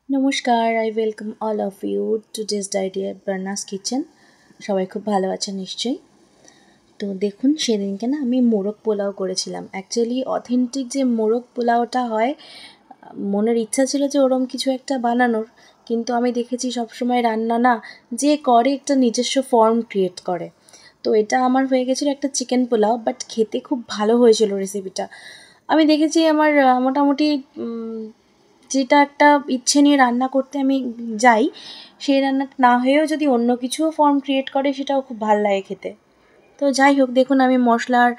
নমস্কার, I welcome all of you to this diary at Barna's kitchen. সবাই খুব ভালো আছেন নিশ্চয়ই। তো দেখুন, সেদিনকে না আমি মোরগ পোলাও করেছিলাম। অ্যাকচুয়ালি অথেন্টিক যে মোরগ পোলাওটা হয়, মনের ইচ্ছা ছিল যে ওরম কিছু একটা বানানোর, কিন্তু আমি দেখেছি সবসময় রান্না না যে করে একটা নিজস্ব ফর্ম ক্রিয়েট করে। তো এটা আমার হয়ে গেছিলো একটা চিকেন পোলাও, বাট খেতে খুব ভালো হয়েছিল রেসিপিটা। আমি দেখেছি আমার মোটামুটি যেটা একটা ইচ্ছে নিয়ে রান্না করতে আমি যাই, সেই রান্নাটা না হয়েও যদি অন্য কিছুও ফর্ম ক্রিয়েট করে সেটাও খুব ভালো লাগে খেতে। তো যাই হোক, দেখুন আমি মশলার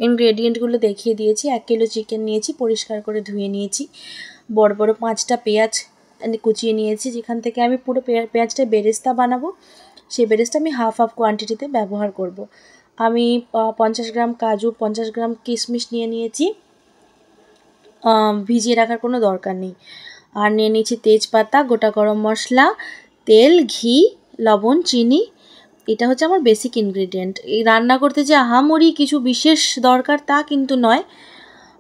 ইনগ্রেডিয়েন্টগুলো দেখিয়ে দিয়েছি। 1 কিলো চিকেন নিয়েছি, পরিষ্কার করে ধুয়ে নিয়েছি। বড় বড় 5টা পেঁয়াজ কুচিয়ে নিয়েছি, যেখান থেকে আমি পুরো পেঁয়াজটা বেরেস্তা বানাবো। সেই বেরেস্তা আমি হাফ হাফ কোয়ান্টিটিতে ব্যবহার করব। আমি 50 গ্রাম কাজু, 50 গ্রাম কিশমিশ নিয়ে নিয়েছি। ভিজিয়ে রাখার কোনো দরকার নেই। আর নিয়ে নিয়েছি তেজপাতা, গোটা গরম মশলা, তেল, ঘি, লবণ, চিনি। এটা হচ্ছে আমার বেসিক ইনগ্রিডিয়েন্ট। এই রান্না করতে যে আহামরি কিছু বিশেষ দরকার তা কিন্তু নয়।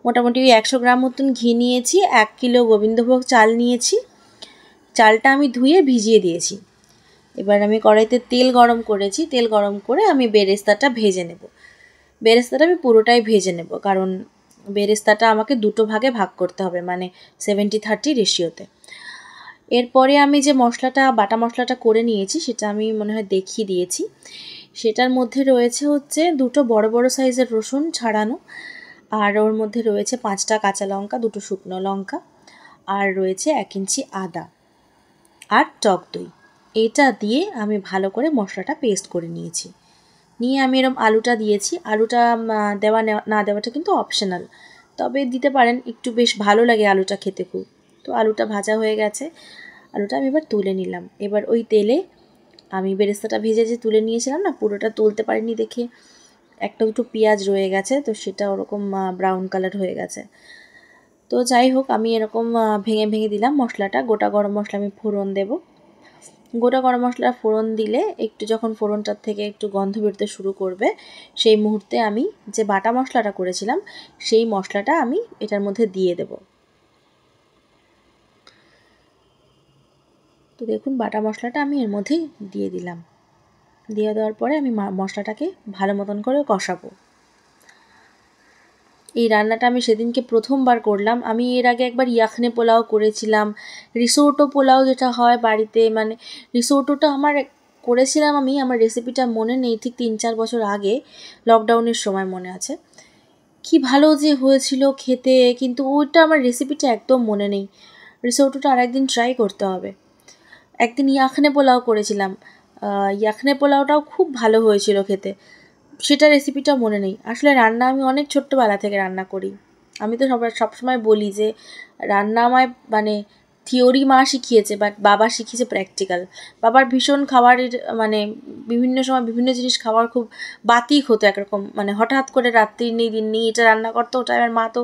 মোটামুটি 100 গ্রাম মতন ঘি নিয়েছি, 1 কিলো গোবিন্দভোগ চাল নিয়েছি। চালটা আমি ধুয়ে ভিজিয়ে দিয়েছি। এবার আমি কড়াইতে তেল গরম করেছি, তেল গরম করে আমি বেরেস্তাটা ভেজে নেব। বেরেস্তাটা আমি পুরোটাই ভেজে নেব, কারণ বেরেস্তাটা আমাকে দুটো ভাগে ভাগ করতে হবে, মানে 70-30 রেশিওতে। এরপরে আমি যে বাটা মশলাটা করে নিয়েছি সেটা আমি মনে হয় দেখিয়ে দিয়েছি। সেটার মধ্যে রয়েছে হচ্ছে দুটো বড় বড় সাইজের রসুন ছাড়ানো, আর ওর মধ্যে রয়েছে 5টা কাঁচা লঙ্কা, দুটো শুকনো লঙ্কা, আর রয়েছে 1 ইঞ্চি আদা, আর টক দই। এটা দিয়ে আমি ভালো করে মশলাটা পেস্ট করে নিয়েছি। নিয়ে আমি এরকম আলুটা দিয়েছি। আলুটা দেওয়া না দেওয়াটা কিন্তু অপশনাল, তবে দিতে পারেন, একটু বেশ ভালো লাগে আলুটা খেতে খুব। তো আলুটা ভাজা হয়ে গেছে, আলুটা আমি এবার তুলে নিলাম। এবার ওই তেলে আমি বেরেস্তাটা ভেজে যে তুলে নিয়েছিলাম না, পুরোটা তুলতে পারিনি দেখে একটা দুটো পেঁয়াজ রয়ে গেছে, তো সেটা ওরকম ব্রাউন কালার হয়ে গেছে। তো যাই হোক, আমি এরকম ভেঙে ভেঙে দিলাম মশলাটা। গোটা গরম মশলা আমি ফোড়ন দেবো। গোটা গরম মশলা ফোড়ন দিলে একটু যখন ফোড়নটার থেকে একটু গন্ধ বেরোতে শুরু করবে, সেই মুহূর্তে আমি যে বাটা মশলাটা করেছিলাম সেই মশলাটা আমি এটার মধ্যে দিয়ে দেব। তো দেখুন, বাটা মশলাটা আমি এর মধ্যেই দিয়ে দিলাম। দিয়ে দেওয়ার পরে আমি মশলাটাকে ভালো মতন করে কষাবো। এই রান্নাটা আমি সেদিনকে প্রথমবার করলাম। আমি এর আগে একবার ইয়াখনে পোলাও করেছিলাম, রিসোটো পোলাও যেটা হয় বাড়িতে, মানে রিসোটোটা করেছিলাম আমি। আমার রেসিপিটা মনে নেই, ঠিক 3-4 বছর আগে লকডাউনের সময় মনে আছে। কি ভালো যে হয়েছিল খেতে, কিন্তু ওইটা আমার রেসিপিটা একদম মনে নেই। রিসোটোটা আরেকদিন ট্রাই করতে হবে। একদিন ইয়াখনে পোলাও করেছিলাম, ইয়াখনে পোলাওটাও খুব ভালো হয়েছিল খেতে। সেটা রেসিপিটা মনে নেই। আসলে রান্না আমি অনেক ছোট্টবেলা থেকে রান্না করি। আমি তো সবসময় বলি যে রান্না আমায় মানে থিওরি মা শিখিয়েছে, বাট বাবা শিখিয়েছে প্র্যাকটিক্যাল। বাবার ভীষণ খাবারের মানে বিভিন্ন সময় বিভিন্ন জিনিস খাওয়ার খুব বাতিক হতো একরকম, মানে হঠাৎ করে রাত্রি নেই দিন নেই এটা রান্না করতো, ওটা। আমার মা তো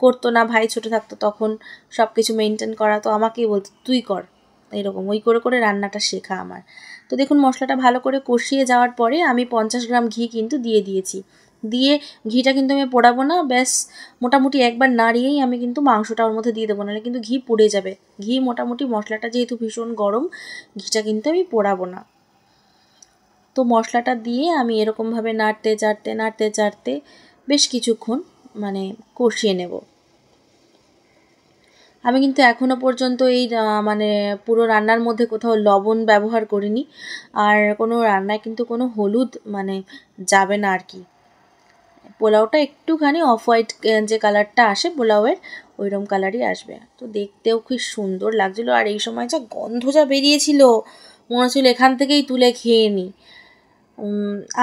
করতো না, ভাই ছোটো থাকতো তখন, সব কিছু মেনটেন করা, তো আমাকেই বলতো তুই কর। এরকম ওই করে করে রান্নাটা শেখা আমার। তো দেখুন, মশলাটা ভালো করে কষিয়ে যাওয়ার পরে আমি 50 গ্রাম ঘি কিন্তু দিয়ে দিয়েছি। দিয়ে ঘিটা কিন্তু আমি পোড়াবো না, ব্যাস মোটামুটি একবার নাড়িয়েই আমি কিন্তু মাংসটা ওর মধ্যে দিয়ে দেবো, নাহলে কিন্তু ঘি পুড়ে যাবে। ঘি মোটামুটি, মশলাটা যেহেতু ভীষণ গরম, ঘিটা কিন্তু আমি পোড়াবো না। তো মশলাটা দিয়ে আমি এরকমভাবে নাড়তে চাড়তে বেশ কিছুক্ষণ মানে কষিয়ে নেব। আমি কিন্তু এখনও পর্যন্ত এই মানে পুরো রান্নার মধ্যে কোথাও লবণ ব্যবহার করিনি, আর কোনো রান্নায় কিন্তু কোনো হলুদ মানে যাবে না আর কি। পোলাওটা একটুখানি অফ হোয়াইট যে কালারটা আসে পোলাওয়ের, ওইরকম কালারই আসবে। তো দেখতেও খুব সুন্দর লাগছিলো, আর এই সময় যা গন্ধ যা বেরিয়েছিল, মনে হচ্ছিল এখান থেকেই তুলে খেয়ে নিই।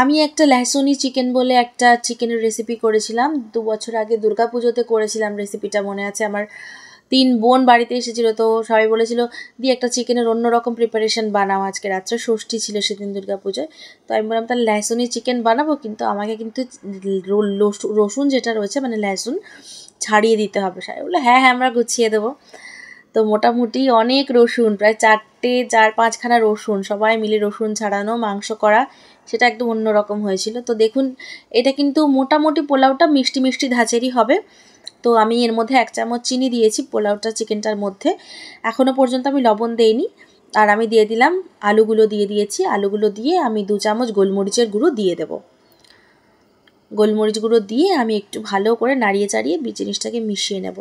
আমি একটা লেহসুনি চিকেন বলে একটা চিকেনের রেসিপি করেছিলাম 2 বছর আগে, দুর্গাপুজোতে করেছিলাম। রেসিপিটা মনে আছে, আমার 3 বোন বাড়িতে এসেছিলো, তো সবাই বলেছিল দিয়ে একটা চিকেনের অন্যরকম প্রিপারেশন বানাও, আজকে রাত্রে ষষ্ঠী ছিল সেদিন দুর্গাপুজোয়। তো আমি বললাম তাহলে লেহসুনি চিকেন বানাবো, কিন্তু আমাকে কিন্তু রসুন যেটা রয়েছে মানে লেহসুন ছাড়িয়ে দিতে হবে। সবাই বললো হ্যাঁ হ্যাঁ আমরা গুছিয়ে দেবো। তো মোটামুটি অনেক রসুন, প্রায় 4-5খানা রসুন, সবাই মিলে রসুন ছাড়ানো মাংস করা, সেটা একদম অন্যরকম হয়েছিল। তো দেখুন, এটা কিন্তু মোটামুটি পোলাওটা মিষ্টি মিষ্টি ধাঁচেরই হবে। তো আমি এর মধ্যে 1 চামচ চিনি দিয়েছি পোলাওটা চিকেনটার মধ্যে, এখনও পর্যন্ত আমি লবণ দেইনি। আর আমি দিয়ে দিলাম আলুগুলো দিয়ে দিয়েছি, আলুগুলো দিয়ে আমি 2 চামচ গোলমরিচের গুঁড়ো দিয়ে দেব। গোলমরিচ গুঁড়ো দিয়ে আমি একটু ভালো করে নাড়িয়ে চাড়িয়ে জিনিসটাকে মিশিয়ে নেব।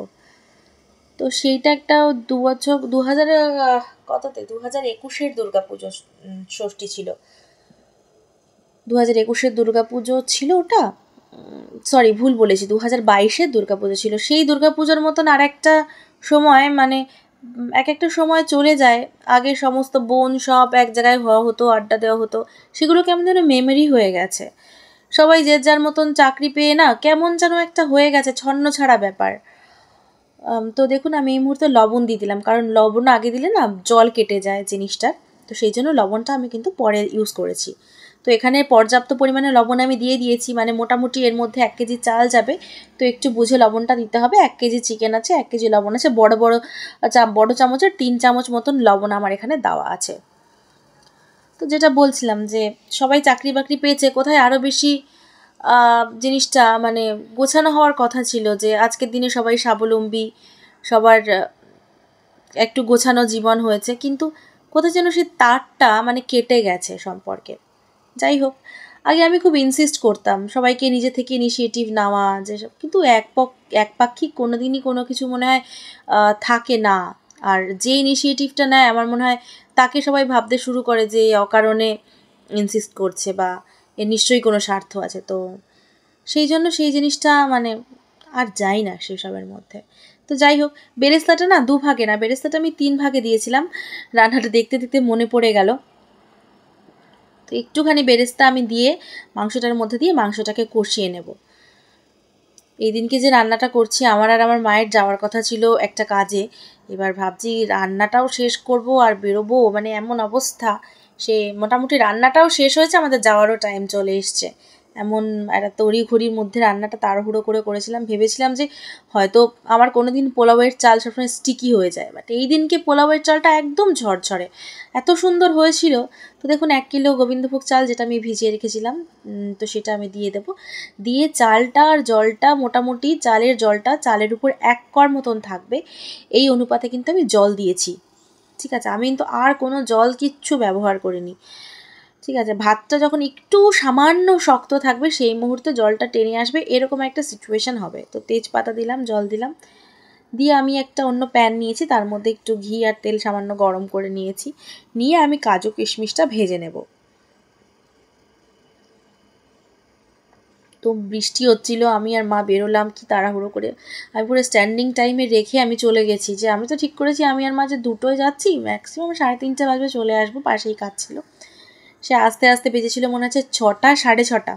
তো সেইটা একটা 2 বছর 2000 কততে 2021-এর দুর্গাপুজো ষষ্ঠী ছিল, 2021-এর দুর্গাপুজো ছিল ওটা, সরি ভুল বলেছি, 2022-এর দুর্গাপুজো ছিল। সেই দুর্গাপুজোর মতন আর একটা সময় মানে এক একটা সময় চলে যায়, আগে সমস্ত বোন সব এক জায়গায় হওয়া হতো, আড্ডা দেওয়া হতো, সেগুলো কেমন যেন মেমোরি হয়ে গেছে। সবাই যে যার মতন চাকরি পেয়ে না কেমন যেন একটা হয়ে গেছে ছন্ন ছাড়া ব্যাপার। তো দেখুন আমি এই মুহূর্তে লবণ দিয়ে দিলাম, কারণ লবণ আগে দিলে না জল কেটে যায় জিনিসটার, তো সেই জন্য লবণটা আমি কিন্তু পরে ইউজ করেছি। তো এখানে পর্যাপ্ত পরিমাণে লবণ আমি দিয়ে দিয়েছি, মানে মোটামুটি এর মধ্যে 1 কেজি চাল যাবে, তো একটু বুঝে লবণটা দিতে হবে। 1 কেজি চিকেন আছে, 1 কেজি লবণ আছে, বড় চামচের 3 চামচ মতন লবণ আমার এখানে দেওয়া আছে। তো যেটা বলছিলাম যে সবাই চাকরি বাকরি পেয়েছে, কোথায় আরও বেশি জিনিসটা মানে গোছানো হওয়ার কথা ছিল, যে আজকের দিনে সবাই স্বাবলম্বী, সবার একটু গোছানো জীবন হয়েছে, কিন্তু কোথায় যেন সেই তারটা মানে কেটে গেছে সম্পর্কে। যাই হোক, আগে আমি খুব ইনসিস্ট করতাম সবাইকে নিজে থেকে ইনিশিয়েটিভ নেওয়া যেসব, কিন্তু একপাক্ষিক কোনো দিনই কোনো কিছু মনে হয় থাকে না। আর যে ইনিশিয়েটিভটা নেয় আমার মনে হয় তাকে সবাই ভাবতে শুরু করে যে অকারণে ইনসিস্ট করছে বা এর নিশ্চয়ই কোনো স্বার্থ আছে। তো সেই জন্য সেই জিনিসটা মানে আর যাই না সেসবের মধ্যে। তো যাই হোক, বেরেস্তাটা না 2 ভাগে না, বেরেস্তাটা আমি 3 ভাগে দিয়েছিলাম। রান্নাটা দেখতে দেখতে মনে পড়ে গেল, তো একটুখানি বেরেস্তা আমি দিয়ে মাংসটার মধ্যে দিয়ে মাংসটাকে কষিয়ে নেব। এই দিনকে যে রান্নাটা করছি, আমার আর আমার মায়ের যাওয়ার কথা ছিল একটা কাজে, এবার ভাবছি রান্নাটাও শেষ করব আর বেরোবো, মানে এমন অবস্থা, সে মোটামুটি রান্নাটাও শেষ হয়েছে, আমাদের যাওয়ারও টাইম চলে এসছে। এমন একটা তড়িঘড়ির মধ্যে রান্নাটা তাড়াহুড়ো করে করেছিলাম, ভেবেছিলাম যে হয়তো আমার কোনো দিন পোলাওয়ের চাল সবসময় স্টিকি হয়ে যায়, বাট এই দিনকে পোলাওয়ের চালটা একদম ঝরঝরে এত সুন্দর হয়েছিল। তো দেখুন 1 কিলো গোবিন্দভোগ চাল যেটা আমি ভিজিয়ে রেখেছিলাম, তো সেটা আমি দিয়ে দেবো। দিয়ে চালটা আর জলটা মোটামুটি চালের জলটা চালের উপর 1 কর মতন থাকবে, এই অনুপাতে কিন্তু আমি জল দিয়েছি। ঠিক আছে, আমি কিন্তু আর কোনো জল কিচ্ছু ব্যবহার করিনি। ঠিক আছে, ভাতটা যখন একটু সামান্য শক্ত থাকবে সেই মুহূর্তে জলটা টেনে আসবে, এরকম একটা সিচুয়েশান হবে। তো তেজপাতা দিলাম, জল দিলাম, দিয়ে আমি একটা অন্য প্যান নিয়েছি, তার মধ্যে একটু ঘি আর তেল সামান্য গরম করে নিয়েছি, নিয়ে আমি কাজু কিশমিশটা ভেজে নেব। তো বৃষ্টি হচ্ছিল, আমি আর মা বেরোলাম কি তাড়াহুড়ো করে, আমি পুরো স্ট্যান্ডিং টাইমে রেখে আমি চলে গেছি, যে আমি তো ঠিক করেছি আমি আর মা যে 2টোয় যাচ্ছি, ম্যাক্সিমাম 3:30 বাজবে চলে আসবো, পাশেই কাজ ছিল। সে আস্তে আস্তে বেজেছিল মনে হচ্ছে 6টা, 6:30,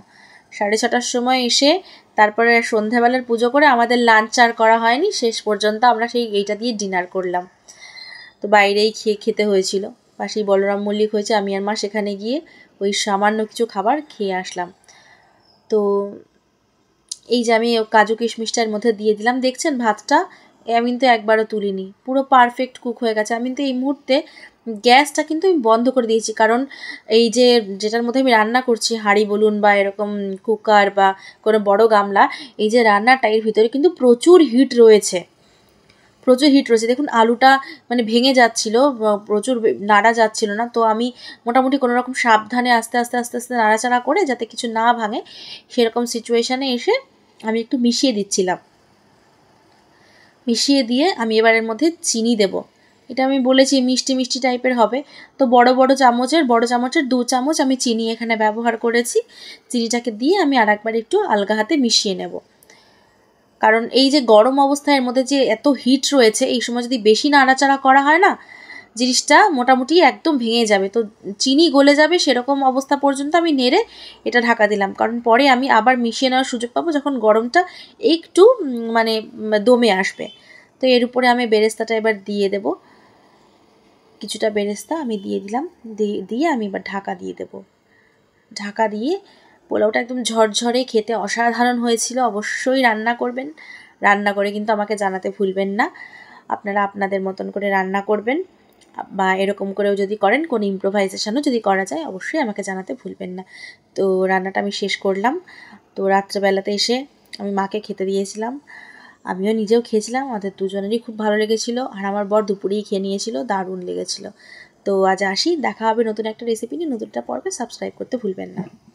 6:30টার সময় এসে তারপরে সন্ধ্যাবেলার পুজো করে আমাদের লাঞ্চ আর করা হয়নি, শেষ পর্যন্ত আমরা সেই এইটা দিয়ে ডিনার করলাম। তো বাইরেই খেতে হয়েছিল, পাশেই বলরাম মল্লিক হয়েছে, আমি আর মা সেখানে গিয়ে ওই সামান্য কিছু খাবার খেয়ে আসলাম। তো এই যে আমি কাজু কিশমিশটার মধ্যে দিয়ে দিলাম, দেখছেন ভাতটা আমি কিন্তু একবারও তুলিনি, পুরো পারফেক্ট কুক হয়ে গেছে। আমি কিন্তু এই মুহূর্তে গ্যাসটা কিন্তু আমি বন্ধ করে দিয়েছি, কারণ এই যে যেটার মধ্যে আমি রান্না করছি, হাঁড়ি বলুন বা এরকম কুকার বা কোনো বড় গামলা, এই যে রান্নাটা এর ভিতরে কিন্তু প্রচুর হিট রয়েছে, প্রচুর হিট রয়েছে। দেখুন আলুটা মানে ভেঙে যাচ্ছিল, প্রচুর নাড়া যাচ্ছিল না, তো আমি মোটামুটি কোনো রকম সাবধানে আস্তে আস্তে আস্তে আস্তে নাড়াচাড়া করে যাতে কিছু না ভাঙে সেরকম সিচুয়েশানে এসে আমি একটু মিশিয়ে দিচ্ছিলাম। মিশিয়ে দিয়ে আমি এবারের মধ্যে চিনি দেব, এটা আমি বলেছি মিষ্টি মিষ্টি টাইপের হবে, তো বড় চামচের 2 চামচ আমি চিনি এখানে ব্যবহার করেছি। চিনিটাকে দিয়ে আমি আরেকবার একটু আলগা হাতে মিশিয়ে নেব, কারণ এই যে গরম অবস্থায় এর মধ্যে যে এত হিট রয়েছে, এই সময় যদি বেশি নাড়াচাড়া করা হয় না, জিনিসটা মোটামুটি একদম ভেঙে যাবে, তো চিনি গলে যাবে সেরকম অবস্থা পর্যন্ত আমি নেড়ে এটা ঢাকা দিলাম, কারণ পরে আমি আবার মিশিয়ে নেওয়ার সুযোগ পাবো যখন গরমটা একটু মানে দমে আসবে। তো এর উপরে আমি বেরেস্তাটা এবার দিয়ে দেব, কিছুটা বেরেস্তা আমি দিয়ে দিলাম, দিয়ে আমি এবার ঢাকা দিয়ে দেব। ঢাকা দিয়ে পোলাওটা একদম ঝরঝরে, খেতে অসাধারণ হয়েছিল। অবশ্যই রান্না করবেন, রান্না করে কিন্তু আমাকে জানাতে ভুলবেন না। আপনারা আপনাদের মতন করে রান্না করবেন, বা এরকম করেও যদি করেন, কোনো ইম্প্রোভাইজেশনও যদি করা যায় অবশ্যই আমাকে জানাতে ভুলবেন না। তো রান্নাটা আমি শেষ করলাম, তো রাত্রেবেলাতে এসে আমি মাকে খেতে দিয়েছিলাম, আমিও নিজেও খেয়েছিলাম, আমাদের দুজনেরই খুব ভালো লেগেছিলো, আর আমার বর দুপুরেই খেয়ে নিয়েছিল, দারুণ লেগেছিলো। তো আজ আসি, দেখা হবে নতুন একটা রেসিপি নিয়ে, নতুন একটা পর্বে। সাবস্ক্রাইব করতে ভুলবেন না।